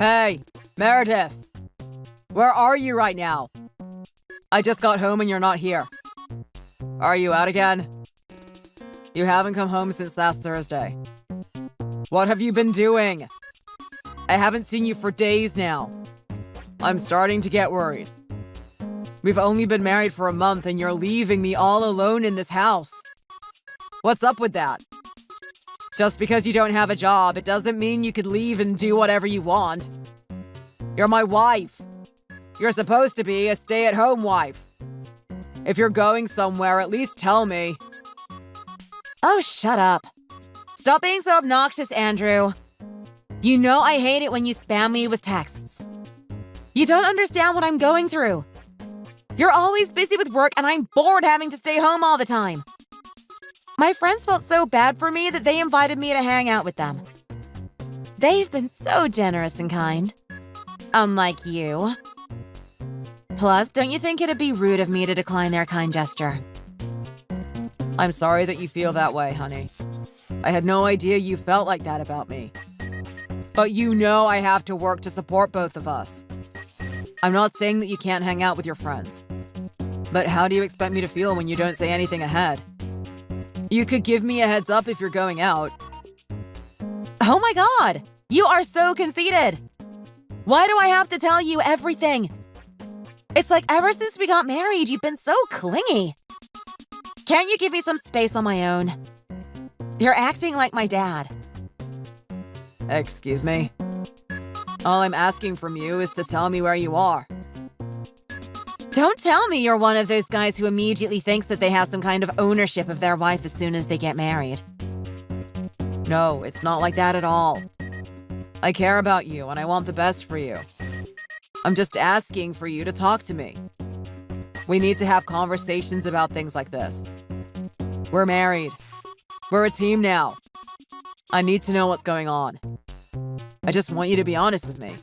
Hey, Meredith! Where are you right now? I just got home and you're not here. Are you out again? You haven't come home since last Thursday. What have you been doing? I haven't seen you for days now. I'm starting to get worried. We've only been married for a month and you're leaving me all alone in this house. What's up with that? Just because you don't have a job, it doesn't mean you could leave and do whatever you want. You're my wife. You're supposed to be a stay-at-home wife. If you're going somewhere, at least tell me. Oh, shut up. Stop being so obnoxious, Andrew. You know I hate it when you spam me with texts. You don't understand what I'm going through. You're always busy with work and I'm bored having to stay home all the time. My friends felt so bad for me that they invited me to hang out with them. They've been so generous and kind. Unlike you. Plus, don't you think it'd be rude of me to decline their kind gesture? I'm sorry that you feel that way, honey. I had no idea you felt like that about me. But you know I have to work to support both of us. I'm not saying that you can't hang out with your friends. But how do you expect me to feel when you don't say anything ahead? You could give me a heads up if you're going out. Oh my God! You are so conceited! Why do I have to tell you everything? It's like ever since we got married, you've been so clingy. Can't you give me some space on my own? You're acting like my dad. Excuse me? All I'm asking from you is to tell me where you are. Don't tell me you're one of those guys who immediately thinks that they have some kind of ownership of their wife as soon as they get married. No, it's not like that at all. I care about you and I want the best for you. I'm just asking for you to talk to me. We need to have conversations about things like this. We're married. We're a team now. I need to know what's going on. I just want you to be honest with me.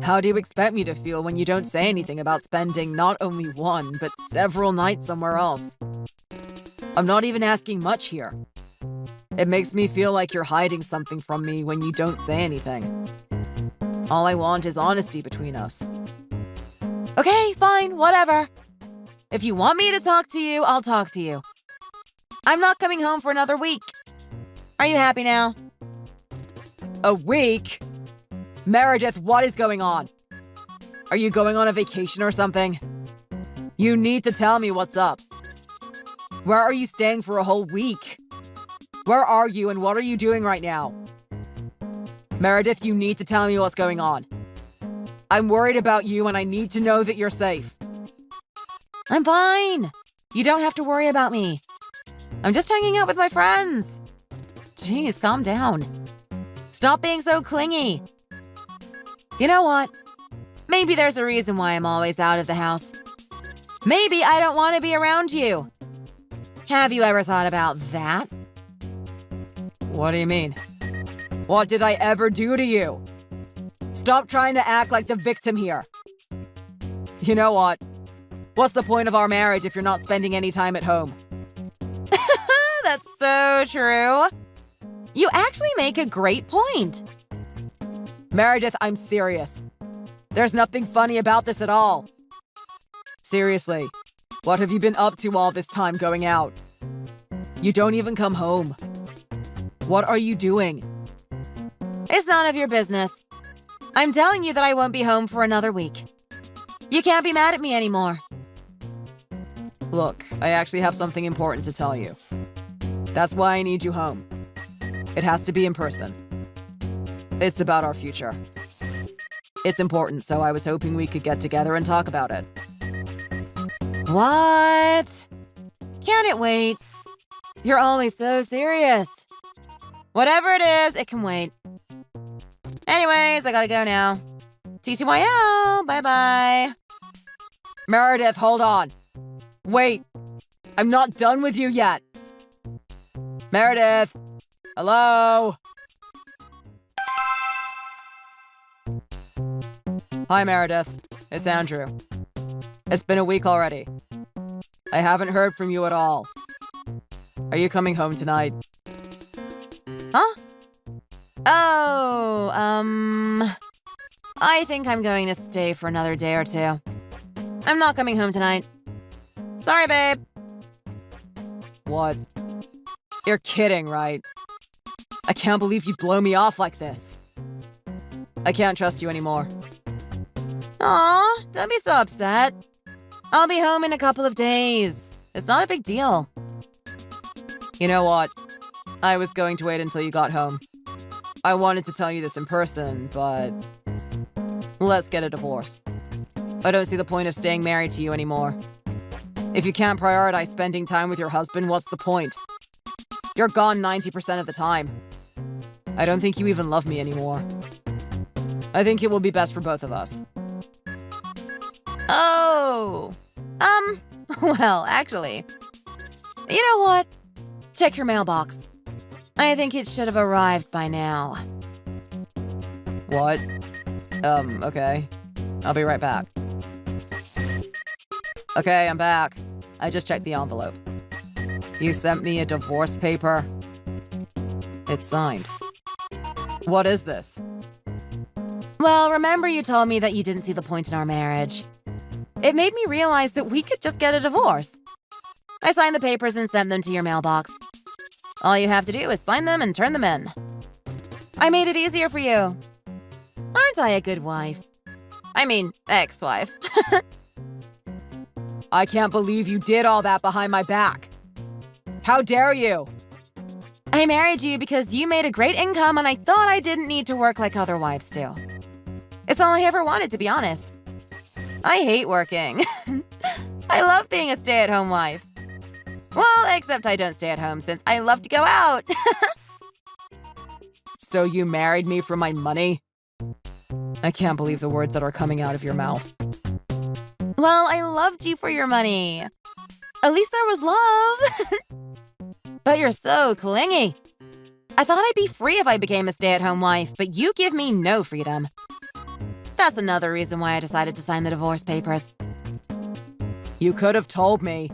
How do you expect me to feel when you don't say anything about spending not only one, but several nights somewhere else? I'm not even asking much here. It makes me feel like you're hiding something from me when you don't say anything. All I want is honesty between us. Okay, fine, whatever. If you want me to talk to you, I'll talk to you. I'm not coming home for another week. Are you happy now? A week? Meredith, what is going on? Are you going on a vacation or something? You need to tell me what's up. Where are you staying for a whole week? Where are you and what are you doing right now? Meredith, you need to tell me what's going on. I'm worried about you and I need to know that you're safe. I'm fine. You don't have to worry about me. I'm just hanging out with my friends. Jeez, calm down. Stop being so clingy. You know what? Maybe there's a reason why I'm always out of the house. Maybe I don't want to be around you. Have you ever thought about that? What do you mean? What did I ever do to you? Stop trying to act like the victim here. You know what? What's the point of our marriage if you're not spending any time at home? That's so true. You actually make a great point. Meredith, I'm serious. There's nothing funny about this at all. Seriously, what have you been up to all this time going out? You don't even come home. What are you doing? It's none of your business. I'm telling you that I won't be home for another week. You can't be mad at me anymore. Look, I actually have something important to tell you. That's why I need you home. It has to be in person. It's about our future. It's important, so I was hoping we could get together and talk about it. What? Can't it wait? You're always so serious. Whatever it is, it can wait. Anyways, I gotta go now. TTYL, bye-bye. Meredith, hold on. Wait, I'm not done with you yet. Meredith, hello? Hi, Meredith. It's Andrew. It's been a week already. I haven't heard from you at all. Are you coming home tonight? Huh? Oh, I think I'm going to stay for another day or two. I'm not coming home tonight. Sorry, babe. What? You're kidding, right? I can't believe you'd blow me off like this. I can't trust you anymore. Aw, don't be so upset. I'll be home in a couple of days. It's not a big deal. You know what? I was going to wait until you got home. I wanted to tell you this in person, but let's get a divorce. I don't see the point of staying married to you anymore. If you can't prioritize spending time with your husband, what's the point? You're gone 90% of the time. I don't think you even love me anymore. I think it will be best for both of us. Oh, well, actually, you know what? Check your mailbox. I think it should have arrived by now. What? Okay. I'll be right back. Okay, I'm back. I just checked the envelope. You sent me a divorce paper. It's signed. What is this? Well, remember you told me that you didn't see the point in our marriage. It made me realize that we could just get a divorce. I signed the papers and sent them to your mailbox. All you have to do is sign them and turn them in. I made it easier for you. Aren't I a good wife? I mean, ex-wife. I can't believe you did all that behind my back. How dare you? I married you because you made a great income and I thought I didn't need to work like other wives do. It's all I ever wanted, to be honest. I hate working. I love being a stay-at-home wife. Well, except I don't stay at home since I love to go out. So you married me for my money? I can't believe the words that are coming out of your mouth. Well, I loved you for your money. At least there was love. But you're so clingy. I thought I'd be free if I became a stay-at-home wife, but you give me no freedom. That's another reason why I decided to sign the divorce papers. You could have told me.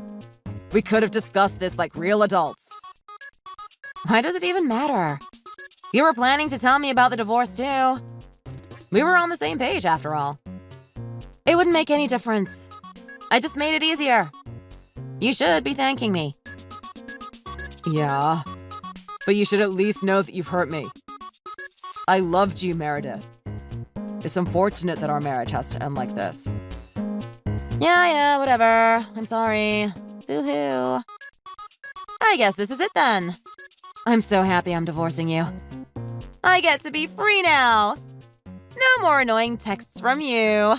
We could have discussed this like real adults. Why does it even matter? You were planning to tell me about the divorce too. We were on the same page after all. It wouldn't make any difference. I just made it easier. You should be thanking me. Yeah, but you should at least know that you've hurt me. I loved you, Meredith. It's unfortunate that our marriage has to end like this. Yeah, whatever. I'm sorry. Boo-hoo. I guess this is it then. I'm so happy I'm divorcing you. I get to be free now. No more annoying texts from you.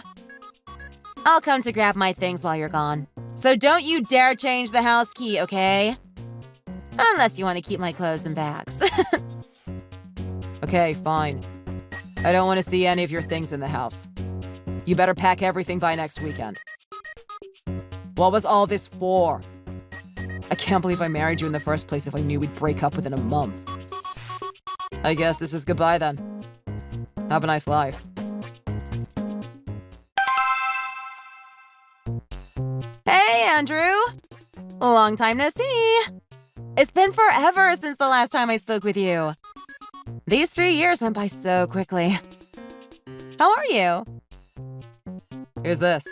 I'll come to grab my things while you're gone. So don't you dare change the house key, okay? Unless you want to keep my clothes and bags. Okay, fine. I don't want to see any of your things in the house. You better pack everything by next weekend. What was all this for? I can't believe I married you in the first place if I knew we'd break up within a month. I guess this is goodbye then. Have a nice life. Hey, Andrew! Long time no see. It's been forever since the last time I spoke with you. These 3 years went by so quickly. How are you? Here's this.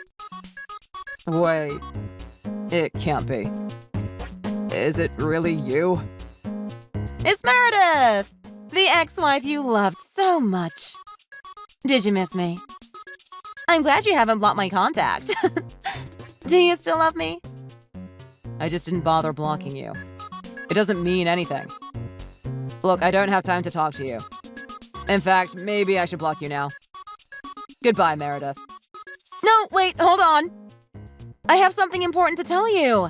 Wait. It can't be. Is it really you? It's Meredith! The ex-wife you loved so much. Did you miss me? I'm glad you haven't blocked my contact. Do you still love me? I just didn't bother blocking you. It doesn't mean anything. Look, I don't have time to talk to you. In fact, maybe I should block you now. Goodbye, Meredith. No, wait, hold on. I have something important to tell you.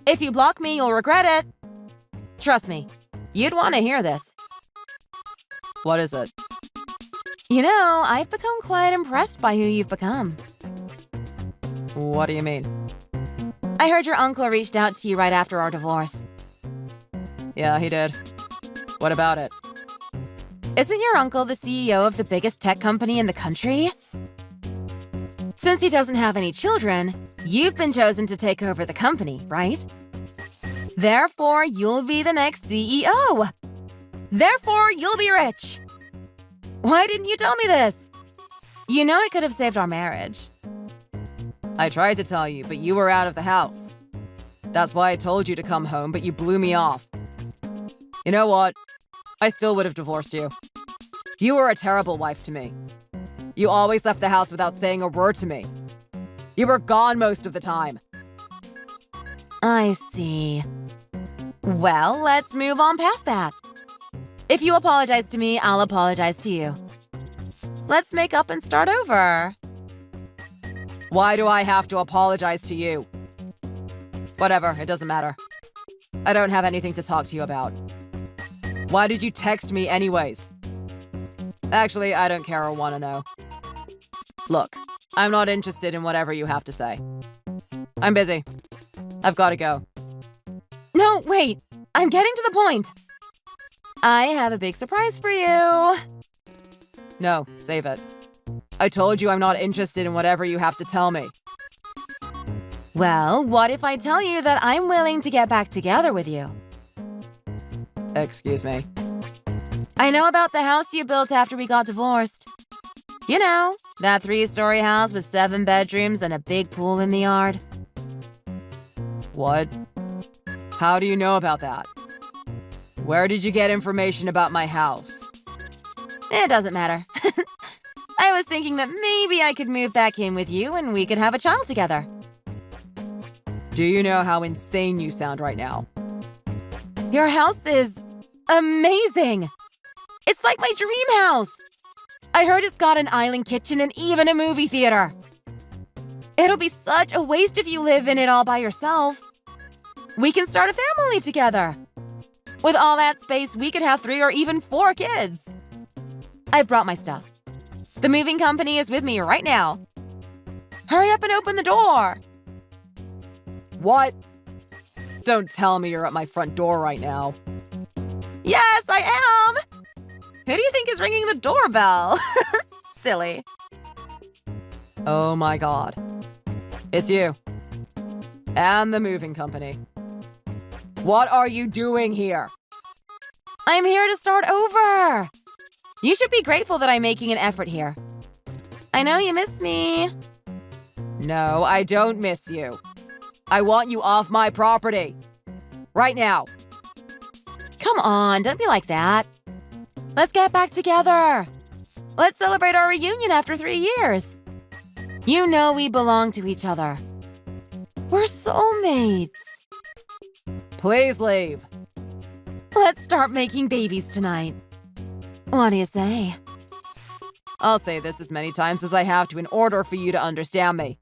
If you block me, you'll regret it. Trust me, you'd want to hear this. What is it? You know, I've become quite impressed by who you've become. What do you mean? I heard your uncle reached out to you right after our divorce. Yeah, he did. What about it? Isn't your uncle the CEO of the biggest tech company in the country? Since he doesn't have any children, you've been chosen to take over the company, right? Therefore, you'll be the next CEO. Therefore, you'll be rich. Why didn't you tell me this? You know it could have saved our marriage. I tried to tell you, but you were out of the house. That's why I told you to come home, but you blew me off. You know what? I still would have divorced you. You were a terrible wife to me. You always left the house without saying a word to me. You were gone most of the time. I see. Well, let's move on past that. If you apologize to me, I'll apologize to you. Let's make up and start over. Why do I have to apologize to you? Whatever, it doesn't matter. I don't have anything to talk to you about. Why did you text me anyways? Actually, I don't care or want to know. Look, I'm not interested in whatever you have to say. I'm busy. I've got to go. No, wait. I'm getting to the point. I have a big surprise for you. No, save it. I told you I'm not interested in whatever you have to tell me. Well, what if I tell you that I'm willing to get back together with you? Excuse me. I know about the house you built after we got divorced. You know, that 3-story house with 7 bedrooms and a big pool in the yard. What? How do you know about that? Where did you get information about my house? It doesn't matter. I was thinking that maybe I could move back in with you and we could have a child together. Do you know how insane you sound right now? Your house is amazing. It's like my dream house. I heard it's got an island kitchen and even a movie theater. It'll be such a waste if you live in it all by yourself. We can start a family together. With all that space, we could have 3 or even 4 kids. I've brought my stuff. The moving company is with me right now. Hurry up and open the door. What? Don't tell me you're at my front door right now. Yes, I am. Who do you think is ringing the doorbell? Silly. Oh my God. It's you. And the moving company. What are you doing here? I'm here to start over. You should be grateful that I'm making an effort here. I know you miss me. No, I don't miss you. I want you off my property. Right now. Come on, don't be like that. Let's get back together. Let's celebrate our reunion after 3 years. You know we belong to each other. We're soulmates. Please leave. Let's start making babies tonight. What do you say? I'll say this as many times as I have to in order for you to understand me.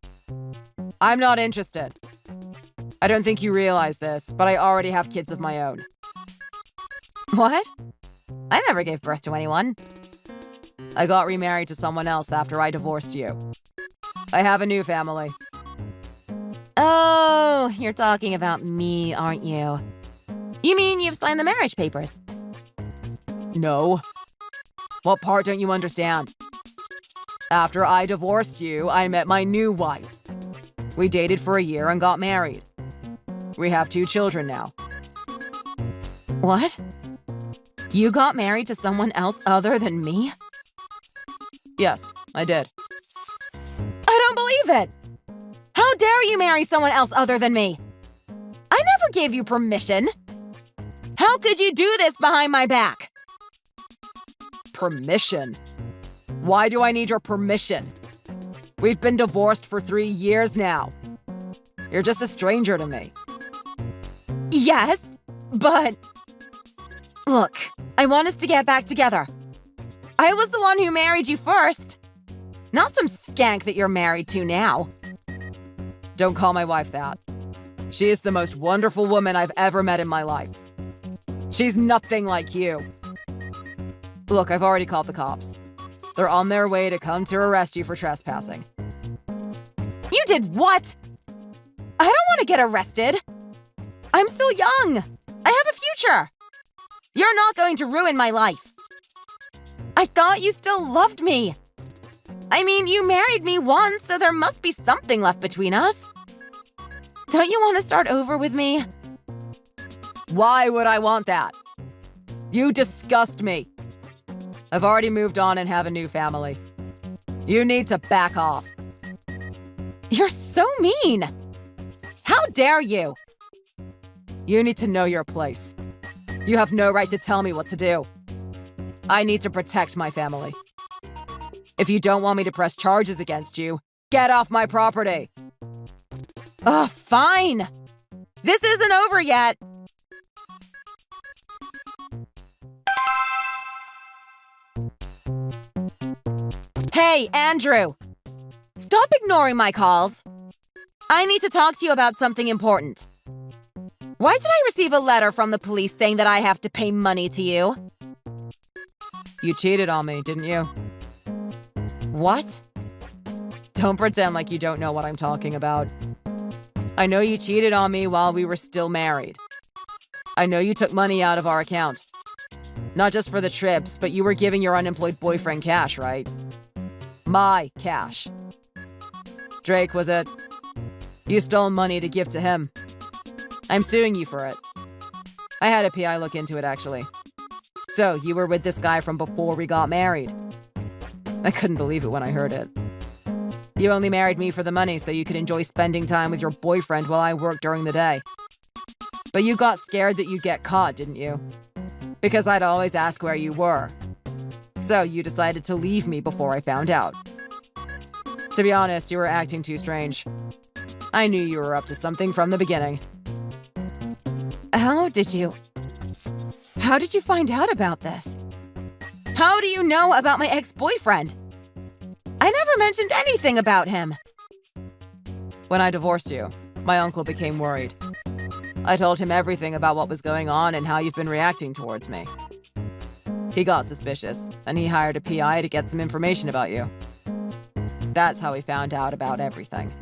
I'm not interested. I don't think you realize this, but I already have kids of my own. What? I never gave birth to anyone. I got remarried to someone else after I divorced you. I have a new family. Oh, you're talking about me, aren't you? You mean you've signed the marriage papers? No. What part don't you understand? After I divorced you, I met my new wife. We dated for a year and got married. We have 2 children now. What? You got married to someone else other than me? Yes, I did. I don't believe it! How dare you marry someone else other than me? I never gave you permission. How could you do this behind my back? Permission? Why do I need your permission? We've been divorced for 3 years now. You're just a stranger to me. Yes, but... Look, I want us to get back together. I was the one who married you first. Not some skank that you're married to now. Don't call my wife that. She is the most wonderful woman I've ever met in my life. She's nothing like you. Look, I've already called the cops. They're on their way to come to arrest you for trespassing. You did what? I don't want to get arrested. I'm still young. I have a future. You're not going to ruin my life. I thought you still loved me. I mean, you married me once, so there must be something left between us. Don't you want to start over with me? Why would I want that? You disgust me. I've already moved on and have a new family. You need to back off. You're so mean! How dare you? You need to know your place. You have no right to tell me what to do. I need to protect my family. If you don't want me to press charges against you, get off my property. Ugh, fine! This isn't over yet! Hey, Andrew! Stop ignoring my calls. I need to talk to you about something important. Why did I receive a letter from the police saying that I have to pay money to you? You cheated on me, didn't you? What? Don't pretend like you don't know what I'm talking about. I know you cheated on me while we were still married. I know you took money out of our account. Not just for the trips, but you were giving your unemployed boyfriend cash, right? My cash. Drake, was it? You stole money to give to him. I'm suing you for it. I had a PI look into it, actually. So, you were with this guy from before we got married. I couldn't believe it when I heard it. You only married me for the money so you could enjoy spending time with your boyfriend while I worked during the day. But you got scared that you'd get caught, didn't you? Because I'd always ask where you were. So you decided to leave me before I found out. To be honest, you were acting too strange. I knew you were up to something from the beginning. How did you find out about this? How do you know about my ex-boyfriend? I never mentioned anything about him. When I divorced you, my uncle became worried. I told him everything about what was going on and how you've been reacting towards me. He got suspicious, and he hired a PI to get some information about you. That's how he found out about everything.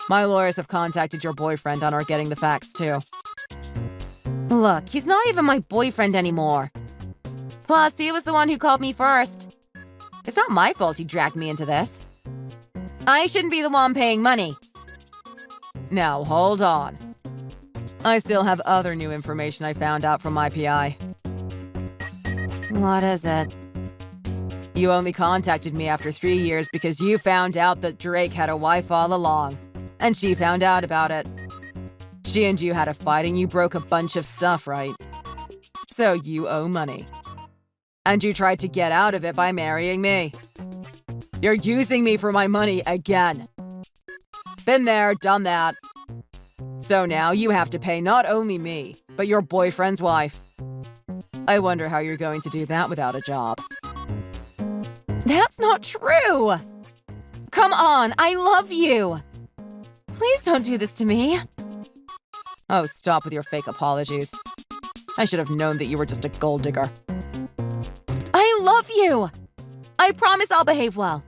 My lawyers have contacted your boyfriend and are getting the facts, too. Look, he's not even my boyfriend anymore. Plus, he was the one who called me first. It's not my fault he dragged me into this. I shouldn't be the one paying money. Now, hold on. I still have other new information I found out from my PI. What is it? You only contacted me after 3 years because you found out that Drake had a wife all along, and she found out about it. She and you had a fight and you broke a bunch of stuff, right? So you owe money. And you tried to get out of it by marrying me. You're using me for my money again. Been there, done that. So now you have to pay not only me, but your boyfriend's wife. I wonder how you're going to do that without a job. That's not true! Come on, I love you! Please don't do this to me. Oh, stop with your fake apologies. I should have known that you were just a gold digger. I love you! I promise I'll behave well.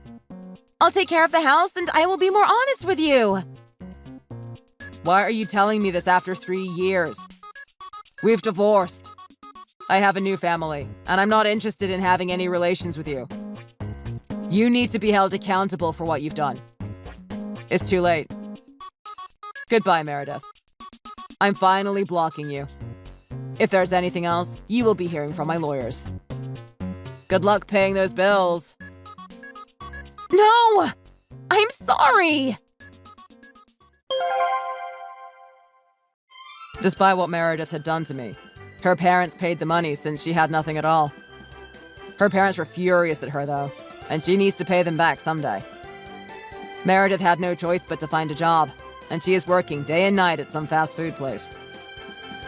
I'll take care of the house and I will be more honest with you. Why are you telling me this after 3 years? We've divorced. I have a new family, and I'm not interested in having any relations with you. You need to be held accountable for what you've done. It's too late. Goodbye, Meredith. I'm finally blocking you. If there's anything else, you will be hearing from my lawyers. Good luck paying those bills. No! I'm sorry! Despite what Meredith had done to me, her parents paid the money since she had nothing at all. Her parents were furious at her, though, and she needs to pay them back someday. Meredith had no choice but to find a job, and she is working day and night at some fast food place.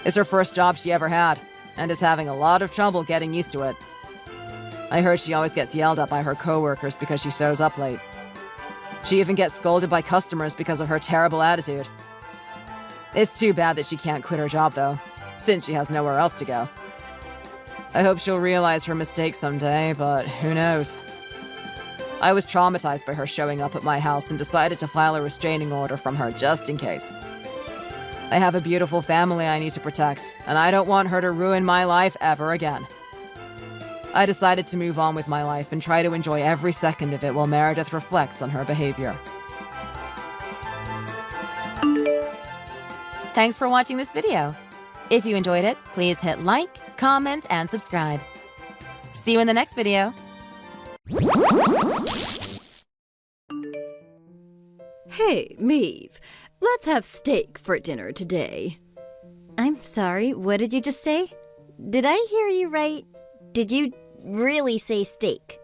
It's her first job she ever had, and is having a lot of trouble getting used to it. I heard she always gets yelled at by her coworkers because she shows up late. She even gets scolded by customers because of her terrible attitude. It's too bad that she can't quit her job, though, since she has nowhere else to go. I hope she'll realize her mistake someday, but who knows? I was traumatized by her showing up at my house and decided to file a restraining order from her just in case. I have a beautiful family I need to protect, and I don't want her to ruin my life ever again. I decided to move on with my life and try to enjoy every second of it while Meredith reflects on her behavior. Thanks for watching this video. If you enjoyed it, please hit like, comment, and subscribe. See you in the next video. Hey, Meave, let's have steak for dinner today. I'm sorry, what did you just say? Did I hear you right? Did you really say steak?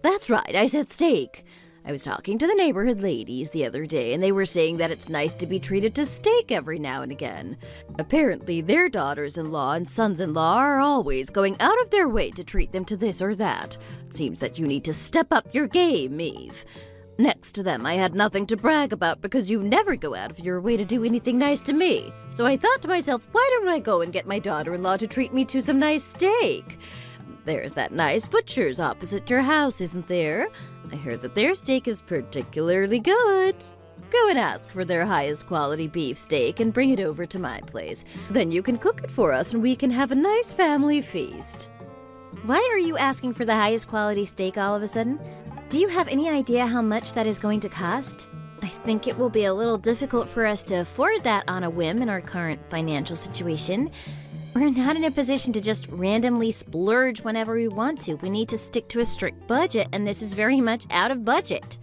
That's right, I said steak. I was talking to the neighborhood ladies the other day, and they were saying that it's nice to be treated to steak every now and again. Apparently, their daughters-in-law and sons-in-law are always going out of their way to treat them to this or that. It seems that you need to step up your game, Meave. Next to them, I had nothing to brag about because you never go out of your way to do anything nice to me. So I thought to myself, why don't I go and get my daughter-in-law to treat me to some nice steak? There's that nice butcher's opposite your house, isn't there? I heard that their steak is particularly good. Go and ask for their highest quality beef steak and bring it over to my place. Then you can cook it for us and we can have a nice family feast. Why are you asking for the highest quality steak all of a sudden? Do you have any idea how much that is going to cost? I think it will be a little difficult for us to afford that on a whim in our current financial situation. We're not in a position to just randomly splurge whenever we want to. We need to stick to a strict budget, and this is very much out of budget.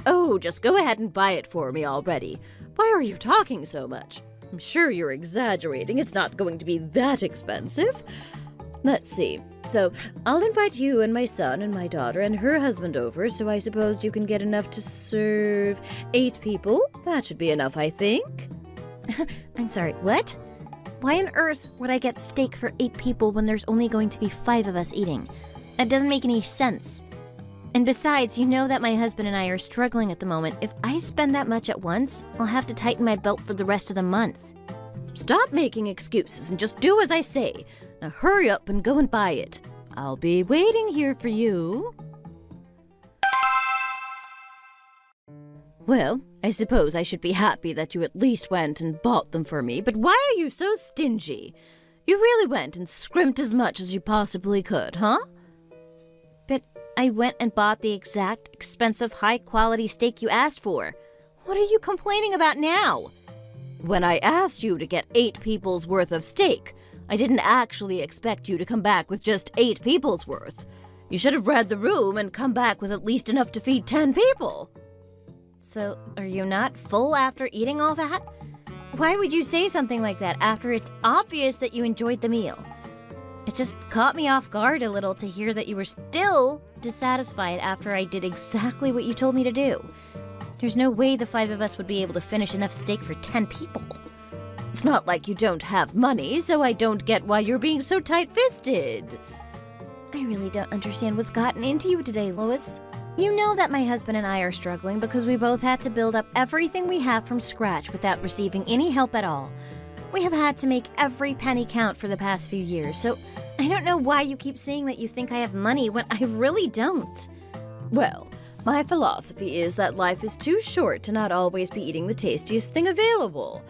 Oh, just go ahead and buy it for me already. Why are you talking so much? I'm sure you're exaggerating. It's not going to be that expensive. Let's see. So, I'll invite you and my son and my daughter and her husband over, so I suppose you can get enough to serve 8 people. That should be enough, I think. I'm sorry, what? Why on earth would I get steak for 8 people when there's only going to be 5 of us eating? That doesn't make any sense. And besides, you know that my husband and I are struggling at the moment. If I spend that much at once, I'll have to tighten my belt for the rest of the month. Stop making excuses and just do as I say. Now hurry up and go and buy it. I'll be waiting here for you. Well, I suppose I should be happy that you at least went and bought them for me, but why are you so stingy? You really went and scrimped as much as you possibly could, huh? But I went and bought the exact expensive high-quality steak you asked for. What are you complaining about now? When I asked you to get 8 people's worth of steak, I didn't actually expect you to come back with just 8 people's worth. You should have read the room and come back with at least enough to feed 10 people. So, are you not full after eating all that? Why would you say something like that after it's obvious that you enjoyed the meal? It just caught me off guard a little to hear that you were still dissatisfied after I did exactly what you told me to do. There's no way the 5 of us would be able to finish enough steak for 10 people. It's not like you don't have money, so I don't get why you're being so tight-fisted. I really don't understand what's gotten into you today, Lois. You know that my husband and I are struggling because we both had to build up everything we have from scratch without receiving any help at all. We have had to make every penny count for the past few years, so I don't know why you keep saying that you think I have money when I really don't. Well, my philosophy is that life is too short to not always be eating the tastiest thing available.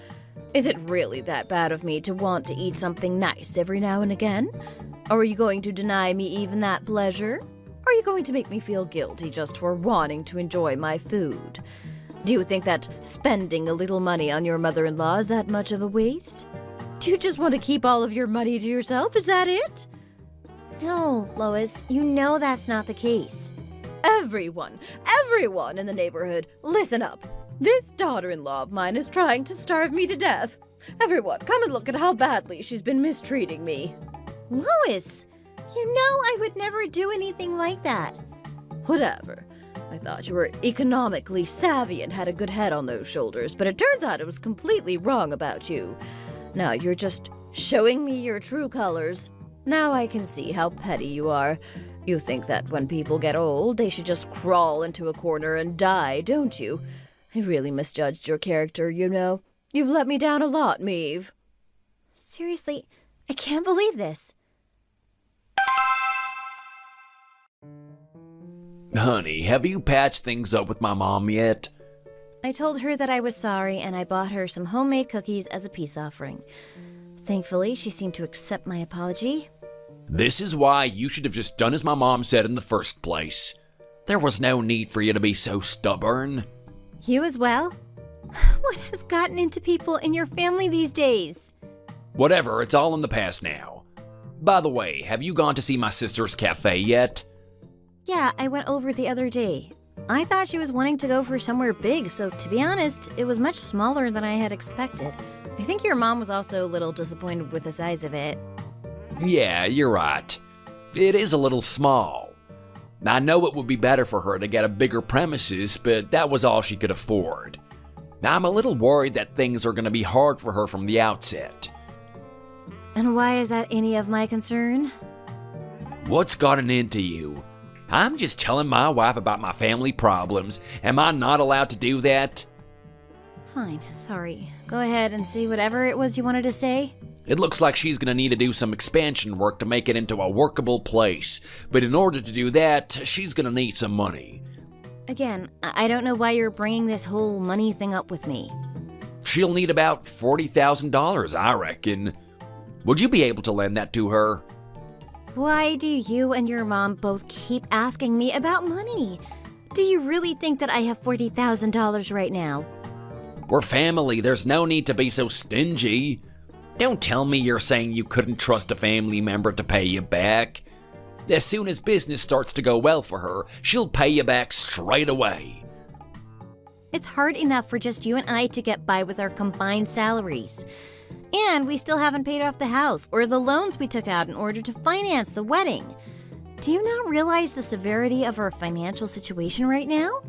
Is it really that bad of me to want to eat something nice every now and again? Or are you going to deny me even that pleasure? Are you going to make me feel guilty just for wanting to enjoy my food? Do you think that spending a little money on your mother-in-law is that much of a waste? Do you just want to keep all of your money to yourself? Is that it? No, Lois, you know that's not the case. Everyone in the neighborhood, listen up. This daughter-in-law of mine is trying to starve me to death. Everyone, come and look at how badly she's been mistreating me. Lois, you know I would never do anything like that. Whatever. I thought you were economically savvy and had a good head on those shoulders, but it turns out I was completely wrong about you. Now you're just showing me your true colors. Now I can see how petty you are. You think that when people get old, they should just crawl into a corner and die, don't you? I really misjudged your character, you know. You've let me down a lot, Meave. Seriously, I can't believe this. Honey, have you patched things up with my mom yet? I told her that I was sorry and I bought her some homemade cookies as a peace offering. Thankfully, she seemed to accept my apology. This is why you should have just done as my mom said in the first place. There was no need for you to be so stubborn. You as well? What has gotten into people in your family these days? Whatever, it's all in the past now. By the way, have you gone to see my sister's cafe yet? Yeah, I went over the other day. I thought she was wanting to go for somewhere big, so to be honest, it was much smaller than I had expected. I think your mom was also a little disappointed with the size of it. Yeah, you're right. It is a little small. I know it would be better for her to get a bigger premises, but that was all she could afford. I'm a little worried that things are going to be hard for her from the outset. And why is that any of my concern? What's gotten into you? I'm just telling my wife about my family problems. Am I not allowed to do that? Fine, sorry. Go ahead and say whatever it was you wanted to say. It looks like she's going to need to do some expansion work to make it into a workable place. But in order to do that, she's going to need some money. Again, I don't know why you're bringing this whole money thing up with me. She'll need about $40,000, I reckon. Would you be able to lend that to her? Why do you and your mom both keep asking me about money? Do you really think that I have $40,000 right now? We're family. There's no need to be so stingy. Don't tell me you're saying you couldn't trust a family member to pay you back. As soon as business starts to go well for her, she'll pay you back straight away. It's hard enough for just you and I to get by with our combined salaries. And we still haven't paid off the house or the loans we took out in order to finance the wedding. Do you not realize the severity of our financial situation right now?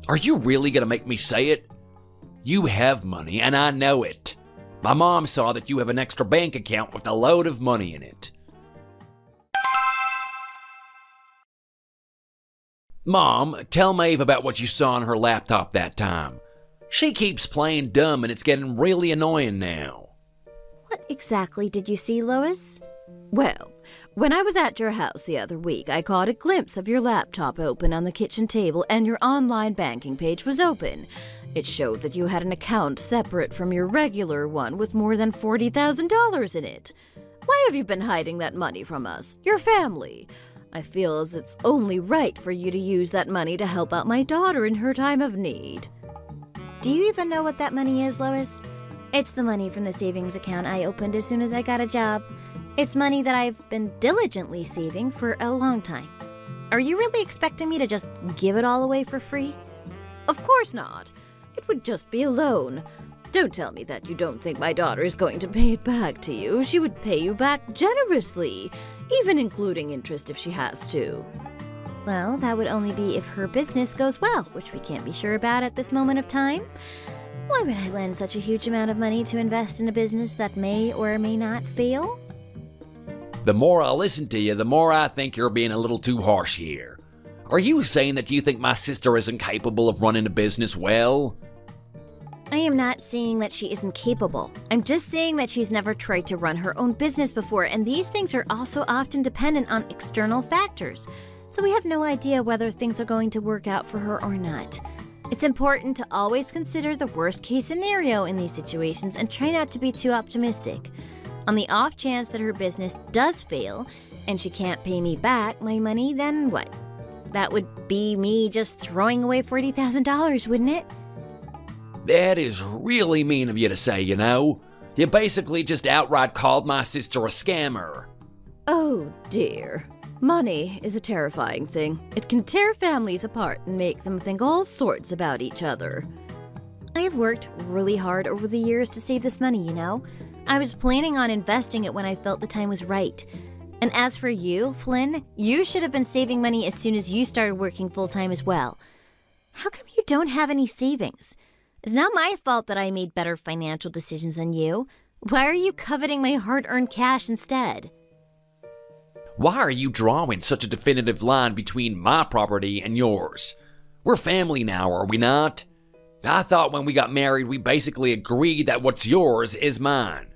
Are you really going to make me say it? You have money, and I know it. My mom saw that you have an extra bank account with a load of money in it. Mom, tell Maeve about what you saw on her laptop that time. She keeps playing dumb and it's getting really annoying now. What exactly did you see, Lois? Well, when I was at your house the other week, I caught a glimpse of your laptop open on the kitchen table and your online banking page was open. It showed that you had an account separate from your regular one with more than $40,000 in it. Why have you been hiding that money from us, your family? I feel as it's only right for you to use that money to help out my daughter in her time of need. Do you even know what that money is, Lois? It's the money from the savings account I opened as soon as I got a job. It's money that I've been diligently saving for a long time. Are you really expecting me to just give it all away for free? Of course not. It would just be a loan. Don't tell me that you don't think my daughter is going to pay it back to you. She would pay you back generously, even including interest if she has to. Well, that would only be if her business goes well, which we can't be sure about at this moment of time. Why would I lend such a huge amount of money to invest in a business that may or may not fail? The more I listen to you, the more I think you're being a little too harsh here. Are you saying that you think my sister isn't capable of running a business well? I am not saying that she isn't capable. I'm just saying that she's never tried to run her own business before, and these things are also often dependent on external factors. So we have no idea whether things are going to work out for her or not. It's important to always consider the worst case scenario in these situations and try not to be too optimistic. On the off chance that her business does fail and she can't pay me back my money, then what? That would be me just throwing away $40,000, wouldn't it? That is really mean of you to say, you know. You basically just outright called my sister a scammer. Oh dear. Money is a terrifying thing. It can tear families apart and make them think all sorts about each other. I have worked really hard over the years to save this money, you know. I was planning on investing it when I felt the time was right. And as for you, Flynn, you should have been saving money as soon as you started working full-time as well. How come you don't have any savings? It's not my fault that I made better financial decisions than you. Why are you coveting my hard-earned cash instead? Why are you drawing such a definitive line between my property and yours? We're family now, are we not? I thought when we got married, we basically agreed that what's yours is mine.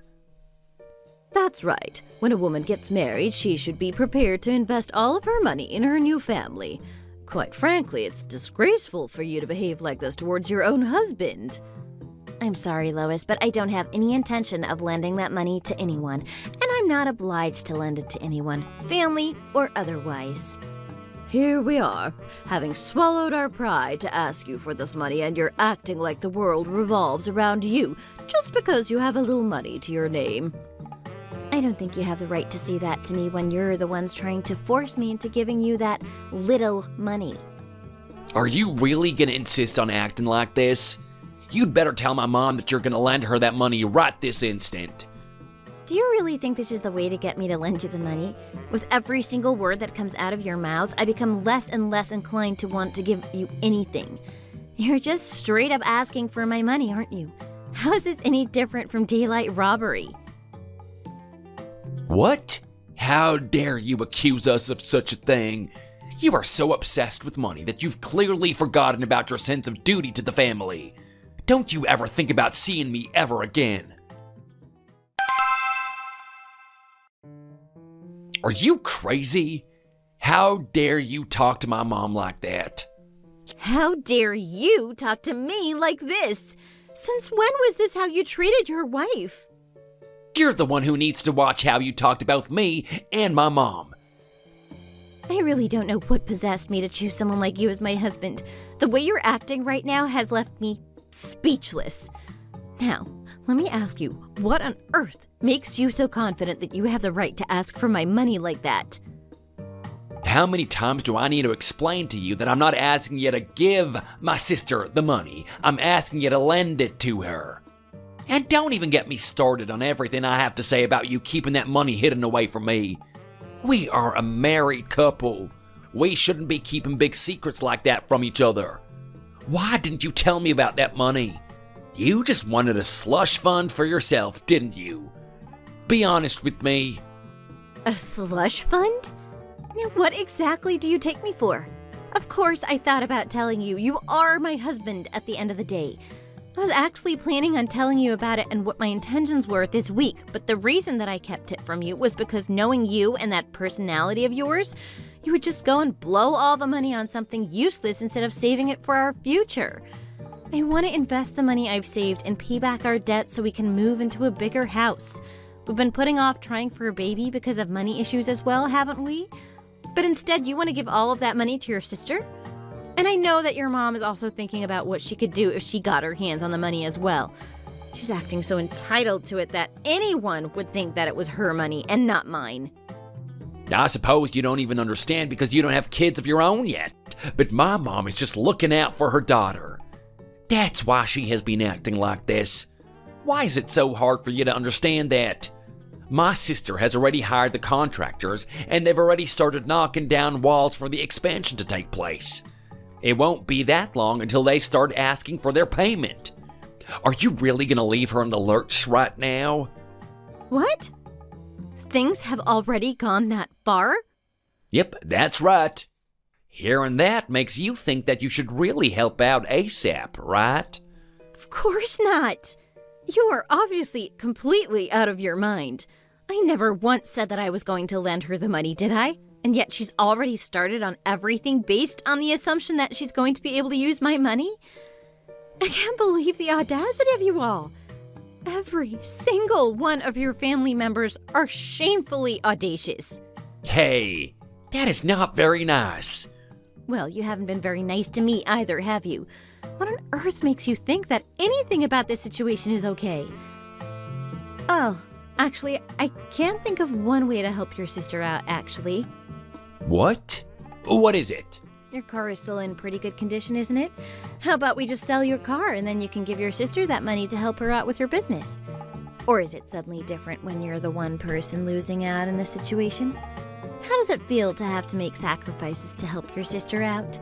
That's right. When a woman gets married, she should be prepared to invest all of her money in her new family. Quite frankly, it's disgraceful for you to behave like this towards your own husband. I'm sorry, Lois, but I don't have any intention of lending that money to anyone, and I'm not obliged to lend it to anyone, family or otherwise. Here we are, having swallowed our pride to ask you for this money, and you're acting like the world revolves around you just because you have a little money to your name. I don't think you have the right to say that to me when you're the ones trying to force me into giving you that little money. Are you really gonna insist on acting like this? You'd better tell my mom that you're gonna lend her that money right this instant. Do you really think this is the way to get me to lend you the money? With every single word that comes out of your mouths, I become less and less inclined to want to give you anything. You're just straight up asking for my money, aren't you? How is this any different from daylight robbery? What? How dare you accuse us of such a thing? You are so obsessed with money that you've clearly forgotten about your sense of duty to the family. Don't you ever think about seeing me ever again. Are you crazy? How dare you talk to my mom like that? How dare you talk to me like this? Since when was this how you treated your wife? You're the one who needs to watch how you talk to both me and my mom. I really don't know what possessed me to choose someone like you as my husband. The way you're acting right now has left me speechless. Now, let me ask you, what on earth makes you so confident that you have the right to ask for my money like that? How many times do I need to explain to you that I'm not asking you to give my sister the money? I'm asking you to lend it to her. And don't even get me started on everything I have to say about you keeping that money hidden away from me. We are a married couple. We shouldn't be keeping big secrets like that from each other. Why didn't you tell me about that money? You just wanted a slush fund for yourself, didn't you? Be honest with me. A slush fund? Now, what exactly do you take me for? Of course, I thought about telling you. You are my husband at the end of the day. I was actually planning on telling you about it and what my intentions were this week, but the reason that I kept it from you was because knowing you and that personality of yours, you would just go and blow all the money on something useless instead of saving it for our future. I want to invest the money I've saved and pay back our debt so we can move into a bigger house. We've been putting off trying for a baby because of money issues as well, haven't we? But instead, you want to give all of that money to your sister? And I know that your mom is also thinking about what she could do if she got her hands on the money as well. She's acting so entitled to it that anyone would think that it was her money and not mine. I suppose you don't even understand because you don't have kids of your own yet. But my mom is just looking out for her daughter. That's why she has been acting like this. Why is it so hard for you to understand that? My sister has already hired the contractors, and they've already started knocking down walls for the expansion to take place. It won't be that long until they start asking for their payment. Are you really gonna leave her in the lurch right now? What? Things have already gone that far? Yep, that's right. Hearing that makes you think that you should really help out ASAP, right? Of course not. You are obviously completely out of your mind. I never once said that I was going to lend her the money, did I? And yet she's already started on everything based on the assumption that she's going to be able to use my money? I can't believe the audacity of you all. Every single one of your family members are shamefully audacious. Hey, that is not very nice. Well, you haven't been very nice to me either, have you? What on earth makes you think that anything about this situation is okay? Oh, actually, I can think of one way to help your sister out, actually. What? What is it? Your car is still in pretty good condition, isn't it? How about we just sell your car and then you can give your sister that money to help her out with her business? Or is it suddenly different when you're the one person losing out in this situation? How does it feel to have to make sacrifices to help your sister out?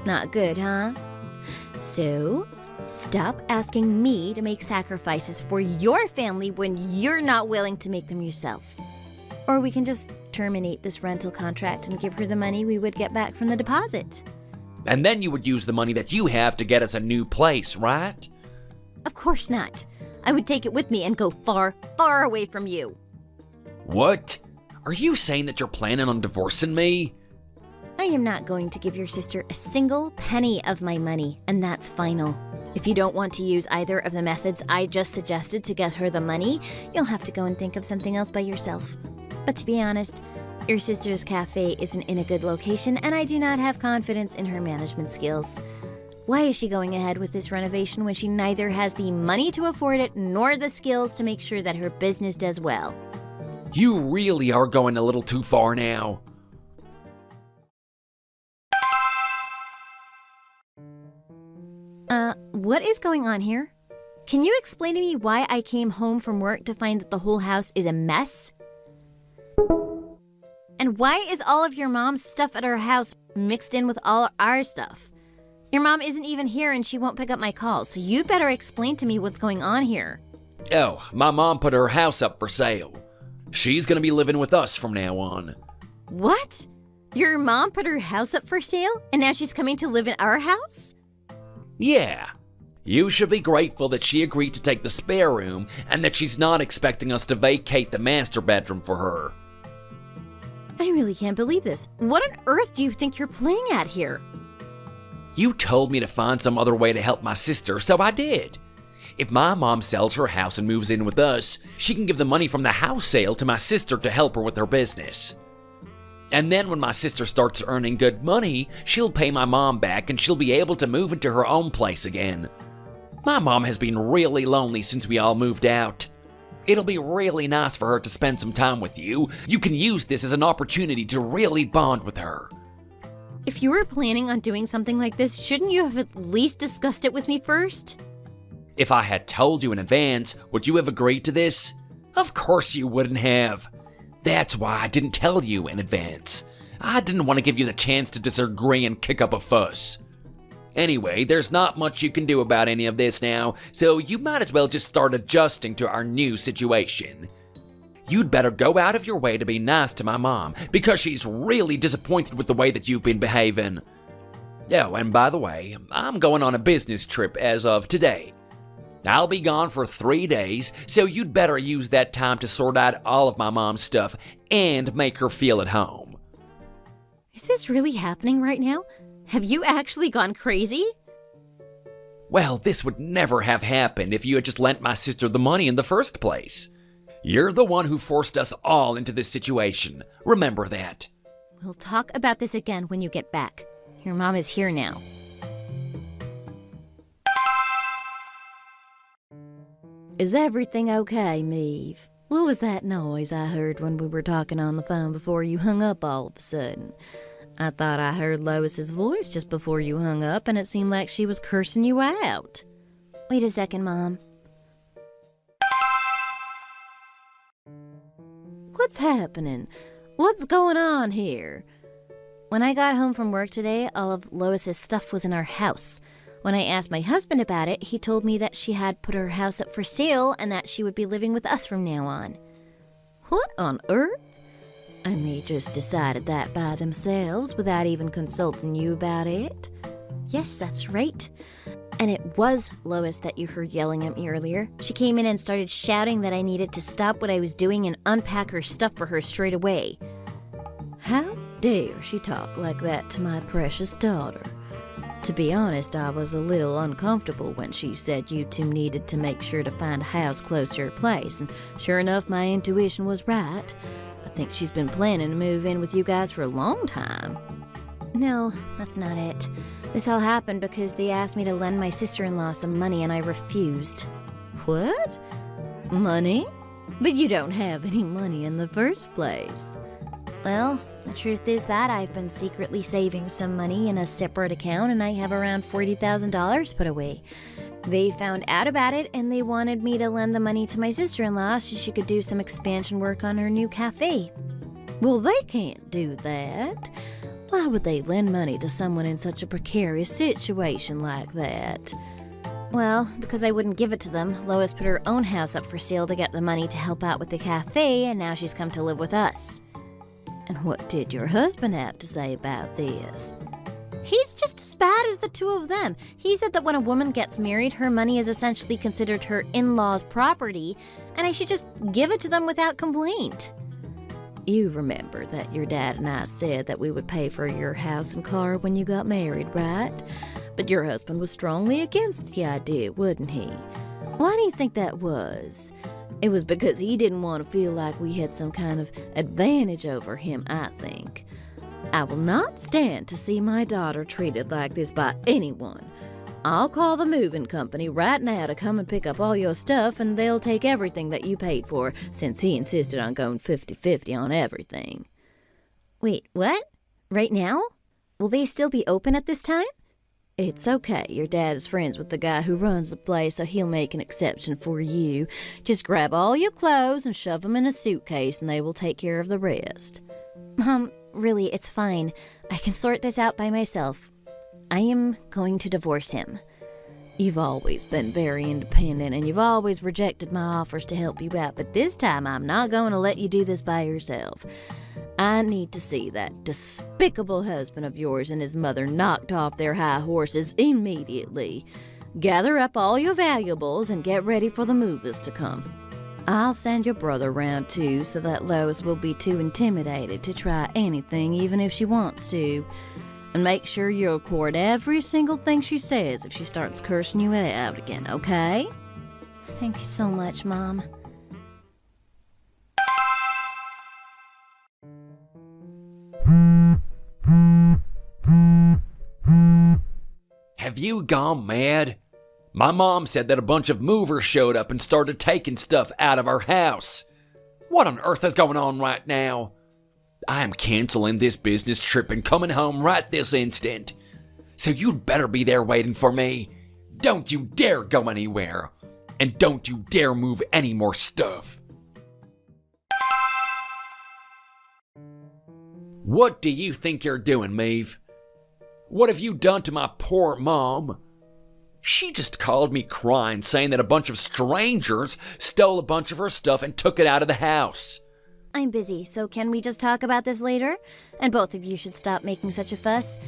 Not good, huh? So, stop asking me to make sacrifices for your family when you're not willing to make them yourself. Or we can just terminate this rental contract and give her the money we would get back from the deposit. And then you would use the money that you have to get us a new place, right? Of course not. I would take it with me and go far, far away from you. What? Are you saying that you're planning on divorcing me? I am not going to give your sister a single penny of my money, and that's final. If you don't want to use either of the methods I just suggested to get her the money, you'll have to go and think of something else by yourself. But to be honest, your sister's cafe isn't in a good location, and I do not have confidence in her management skills. Why is she going ahead with this renovation when she neither has the money to afford it nor the skills to make sure that her business does well? You really are going a little too far now. What is going on here? Can you explain to me why I came home from work to find that the whole house is a mess? And why is all of your mom's stuff at her house mixed in with all our stuff? Your mom isn't even here and she won't pick up my calls, so you'd better explain to me what's going on here. Oh, my mom put her house up for sale. She's gonna be living with us from now on. What? Your mom put her house up for sale and now she's coming to live in our house? Yeah. You should be grateful that she agreed to take the spare room and that she's not expecting us to vacate the master bedroom for her. I really can't believe this. What on earth do you think you're playing at here? You told me to find some other way to help my sister, so I did. If my mom sells her house and moves in with us, she can give the money from the house sale to my sister to help her with her business. And then when my sister starts earning good money, she'll pay my mom back and she'll be able to move into her own place again. My mom has been really lonely since we all moved out. It'll be really nice for her to spend some time with you. You can use this as an opportunity to really bond with her. If you were planning on doing something like this, shouldn't you have at least discussed it with me first? If I had told you in advance, would you have agreed to this? Of course you wouldn't have. That's why I didn't tell you in advance. I didn't want to give you the chance to disagree and kick up a fuss. Anyway, there's not much you can do about any of this now, so you might as well just start adjusting to our new situation. You'd better go out of your way to be nice to my mom, because she's really disappointed with the way that you've been behaving. Oh, and by the way, I'm going on a business trip as of today. I'll be gone for 3 days, so you'd better use that time to sort out all of my mom's stuff and make her feel at home. Is this really happening right now? Have you actually gone crazy? Well, this would never have happened if you had just lent my sister the money in the first place. You're the one who forced us all into this situation. Remember that. We'll talk about this again when you get back. Your mom is here now. Is everything okay, Meave? What was that noise I heard when we were talking on the phone before you hung up all of a sudden? I thought I heard Lois's voice just before you hung up, and it seemed like she was cursing you out. Wait a second, Mom. What's happening? What's going on here? When I got home from work today, all of Lois's stuff was in our house. When I asked my husband about it, he told me that she had put her house up for sale and that she would be living with us from now on. What on earth? And they just decided that by themselves without even consulting you about it? Yes, that's right. And it was Lois that you heard yelling at me earlier. She came in and started shouting that I needed to stop what I was doing and unpack her stuff for her straight away. How dare she talk like that to my precious daughter? To be honest, I was a little uncomfortable when she said you two needed to make sure to find a house close to her place, and sure enough, my intuition was right. I think she's been planning to move in with you guys for a long time. No, that's not it. This all happened because they asked me to lend my sister-in-law some money and I refused. What? Money? But you don't have any money in the first place. Well, the truth is that I've been secretly saving some money in a separate account and I have around $40,000 put away. They found out about it and they wanted me to lend the money to my sister-in-law so she could do some expansion work on her new cafe. Well, they can't do that. Why would they lend money to someone in such a precarious situation like that? Well, because I wouldn't give it to them, Lois put her own house up for sale to get the money to help out with the cafe, and now she's come to live with us. And what did your husband have to say about this? He's just as bad as the two of them. He said that when a woman gets married, her money is essentially considered her in-laws' property, and I should just give it to them without complaint. You remember that your dad and I said that we would pay for your house and car when you got married, right? But your husband was strongly against the idea, wasn't he? Why do you think that was? It was because he didn't want to feel like we had some kind of advantage over him, I think. I will not stand to see my daughter treated like this by anyone. I'll call the moving company right now to come and pick up all your stuff, and they'll take everything that you paid for, since he insisted on going 50-50 on everything. Wait, what? Right now? Will they still be open at this time? It's okay. Your dad is friends with the guy who runs the place, so he'll make an exception for you. Just grab all your clothes and shove them in a suitcase, and they will take care of the rest. Mom, really, it's fine. I can sort this out by myself. I am going to divorce him. You've always been very independent, and you've always rejected my offers to help you out, but this time I'm not going to let you do this by yourself. I need to see that despicable husband of yours and his mother knocked off their high horses immediately. Gather up all your valuables and get ready for the movers to come. I'll send your brother round too, so that Lois will be too intimidated to try anything, even if she wants to. And make sure you record every single thing she says if she starts cursing you out again, okay? Thank you so much, Mom. Have you gone mad? My mom said that a bunch of movers showed up and started taking stuff out of our house. What on earth is going on right now? I am canceling this business trip and coming home right this instant. So you'd better be there waiting for me. Don't you dare go anywhere. And don't you dare move any more stuff. What do you think you're doing, Maeve? What have you done to my poor mom? She just called me crying, saying that a bunch of strangers stole a bunch of her stuff and took it out of the house. I'm busy, so can we just talk about this later? And both of you should stop making such a fuss.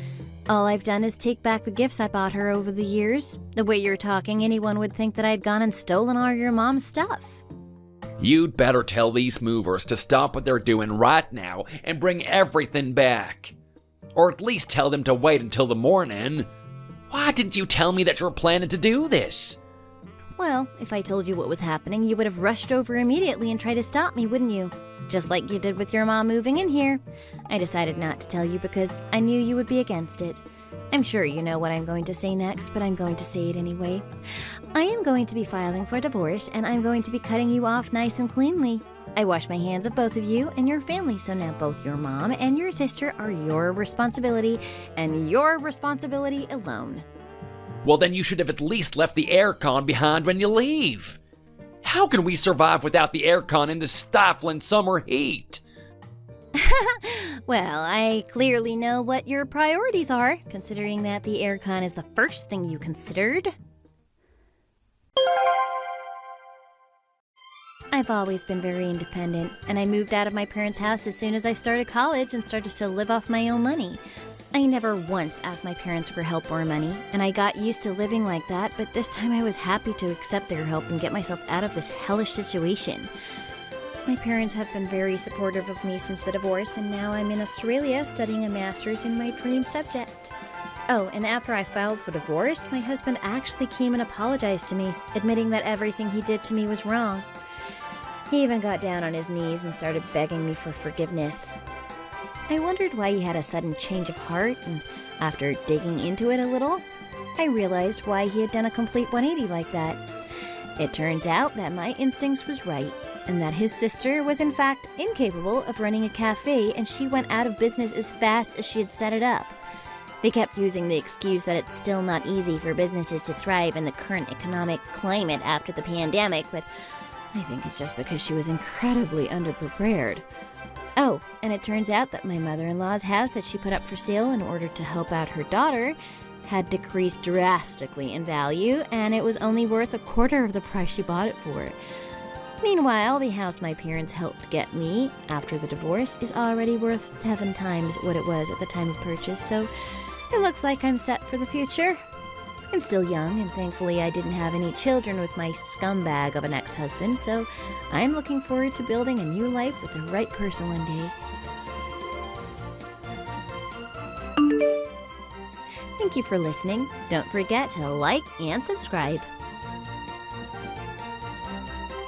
All I've done is take back the gifts I bought her over the years. The way you're talking, anyone would think that I'd gone and stolen all your mom's stuff. You'd better tell these movers to stop what they're doing right now and bring everything back. Or at least tell them to wait until the morning. Why didn't you tell me that you were planning to do this? Well, if I told you what was happening, you would have rushed over immediately and tried to stop me, wouldn't you? Just like you did with your mom moving in here. I decided not to tell you because I knew you would be against it. I'm sure you know what I'm going to say next, but I'm going to say it anyway. I am going to be filing for divorce, and I'm going to be cutting you off nice and cleanly. I wash my hands of both of you and your family, so now both your mom and your sister are your responsibility, and your responsibility alone. Well, then you should have at least left the aircon behind when you leave. How can we survive without the aircon in the stifling summer heat? Well, I clearly know what your priorities are, considering that the aircon is the first thing you considered. I've always been very independent, and I moved out of my parents' house as soon as I started college and started to live off my own money. I never once asked my parents for help or money, and I got used to living like that, but this time I was happy to accept their help and get myself out of this hellish situation. My parents have been very supportive of me since the divorce, and now I'm in Australia studying a master's in my dream subject. Oh, and after I filed for divorce, my husband actually came and apologized to me, admitting that everything he did to me was wrong. He even got down on his knees and started begging me for forgiveness. I wondered why he had a sudden change of heart, and after digging into it a little, I realized why he had done a complete 180 like that. It turns out that my instincts was right, and that his sister was in fact incapable of running a cafe, and she went out of business as fast as she had set it up. They kept using the excuse that it's still not easy for businesses to thrive in the current economic climate after the pandemic, but I think it's just because she was incredibly underprepared. Oh, and it turns out that my mother-in-law's house that she put up for sale in order to help out her daughter had decreased drastically in value, and it was only worth a quarter of the price she bought it for. Meanwhile, the house my parents helped get me after the divorce is already worth 7 times what it was at the time of purchase, so it looks like I'm set for the future. I'm still young, and thankfully I didn't have any children with my scumbag of an ex-husband, so I'm looking forward to building a new life with the right person one day. Thank you for listening. Don't forget to like and subscribe.